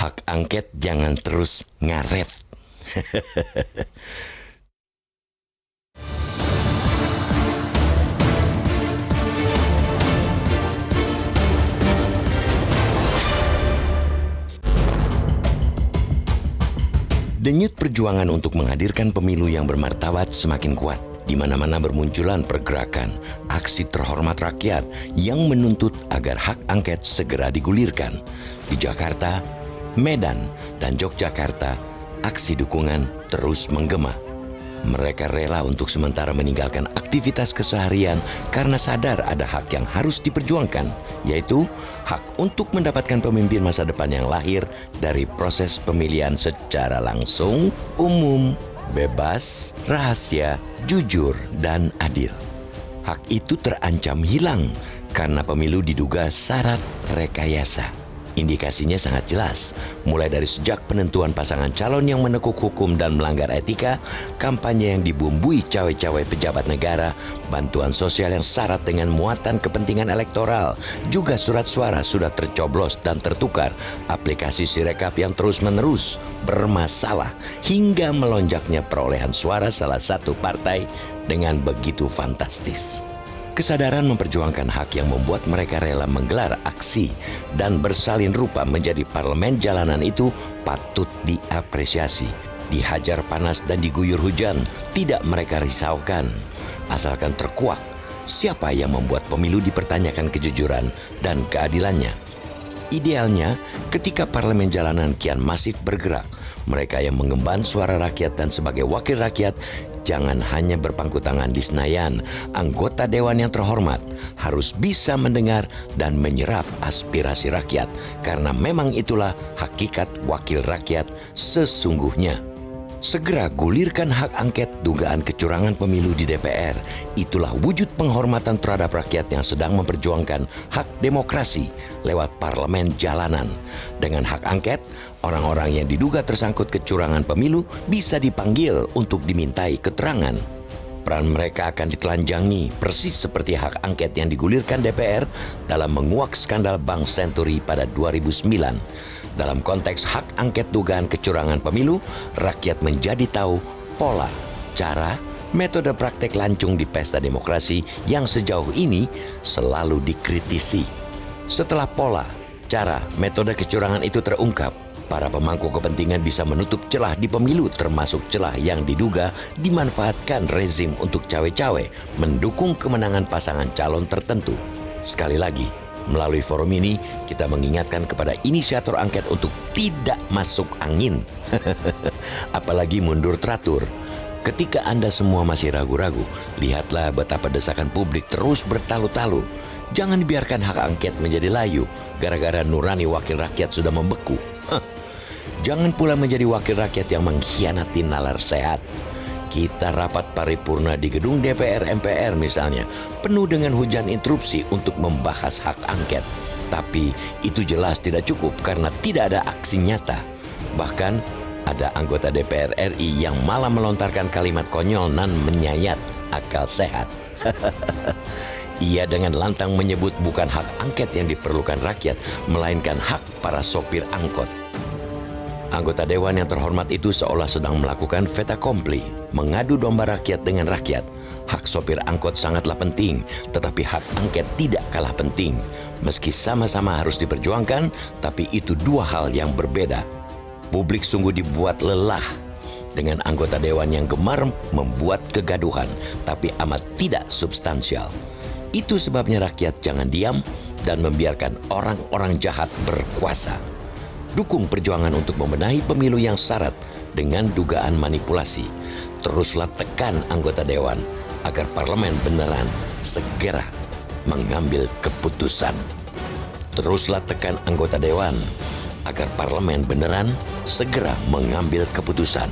Hak angket jangan terus ngaret. Denyut perjuangan untuk menghadirkan pemilu yang bermartabat semakin kuat. Di mana-mana bermunculan pergerakan, aksi terhormat rakyat yang menuntut agar hak angket segera digulirkan. Di Jakarta, Medan, dan Yogyakarta, aksi dukungan terus menggema. Mereka rela untuk sementara meninggalkan aktivitas keseharian karena sadar ada hak yang harus diperjuangkan, yaitu hak untuk mendapatkan pemimpin masa depan yang lahir dari proses pemilihan secara langsung, umum, bebas, rahasia, jujur, dan adil. Hak itu terancam hilang karena pemilu diduga syarat rekayasa. Indikasinya sangat jelas, mulai dari sejak penentuan pasangan calon yang menekuk hukum dan melanggar etika, kampanye yang dibumbui cawe-cawe pejabat negara, bantuan sosial yang syarat dengan muatan kepentingan elektoral, juga surat suara sudah tercoblos dan tertukar, aplikasi Sirekap yang terus-menerus bermasalah, hingga melonjaknya perolehan suara salah satu partai dengan begitu fantastis. Kesadaran memperjuangkan hak yang membuat mereka rela menggelar aksi dan bersalin rupa menjadi parlemen jalanan itu patut diapresiasi. Dihajar panas dan diguyur hujan, tidak mereka risaukan. Asalkan terkuak, siapa yang membuat pemilu dipertanyakan kejujuran dan keadilannya. Idealnya, ketika parlemen jalanan kian masif bergerak, mereka yang mengemban suara rakyat dan sebagai wakil rakyat jangan hanya berpangku tangan di Senayan. Anggota dewan yang terhormat harus bisa mendengar dan menyerap aspirasi rakyat, karena memang itulah hakikat wakil rakyat sesungguhnya. Segera gulirkan hak angket dugaan kecurangan pemilu di DPR. Itulah wujud penghormatan terhadap rakyat yang sedang memperjuangkan hak demokrasi lewat parlemen jalanan. Dengan hak angket, orang-orang yang diduga tersangkut kecurangan pemilu bisa dipanggil untuk dimintai keterangan. Peran mereka akan ditelanjangi persis seperti hak angket yang digulirkan DPR dalam menguak skandal Bank Senturi pada 2009. Dalam konteks hak angket dugaan kecurangan pemilu, rakyat menjadi tahu pola, cara, metode praktek lancung di pesta demokrasi yang sejauh ini selalu dikritisi. Setelah pola, cara, metode kecurangan itu terungkap, para pemangku kepentingan bisa menutup celah di pemilu, termasuk celah yang diduga dimanfaatkan rezim untuk cawe-cawe mendukung kemenangan pasangan calon tertentu. Sekali lagi, melalui forum ini, kita mengingatkan kepada inisiator angket untuk tidak masuk angin. Apalagi mundur teratur. Ketika Anda semua masih ragu-ragu, lihatlah betapa desakan publik terus bertalu-talu. Jangan biarkan hak angket menjadi layu, gara-gara nurani wakil rakyat sudah membeku. Jangan pula menjadi wakil rakyat yang mengkhianati nalar sehat. Kita rapat paripurna di gedung DPR MPR misalnya, penuh dengan hujan interupsi untuk membahas hak angket. Tapi itu jelas tidak cukup karena tidak ada aksi nyata. Bahkan ada anggota DPR RI yang malah melontarkan kalimat konyol dan menyayat akal sehat. Ia dengan lantang menyebut bukan hak angket yang diperlukan rakyat, melainkan hak para sopir angkot. Anggota dewan yang terhormat itu seolah sedang melakukan fait accompli, mengadu domba rakyat dengan rakyat. Hak sopir angkot sangatlah penting, tetapi hak angket tidak kalah penting. Meski sama-sama harus diperjuangkan, tapi itu dua hal yang berbeda. Publik sungguh dibuat lelah dengan anggota dewan yang gemar membuat kegaduhan, tapi amat tidak substansial. Itu sebabnya rakyat jangan diam dan membiarkan orang-orang jahat berkuasa. Dukung perjuangan untuk membenahi pemilu yang syarat dengan dugaan manipulasi. Teruslah tekan anggota dewan agar parlemen beneran segera mengambil keputusan. Teruslah tekan anggota dewan agar parlemen beneran segera mengambil keputusan.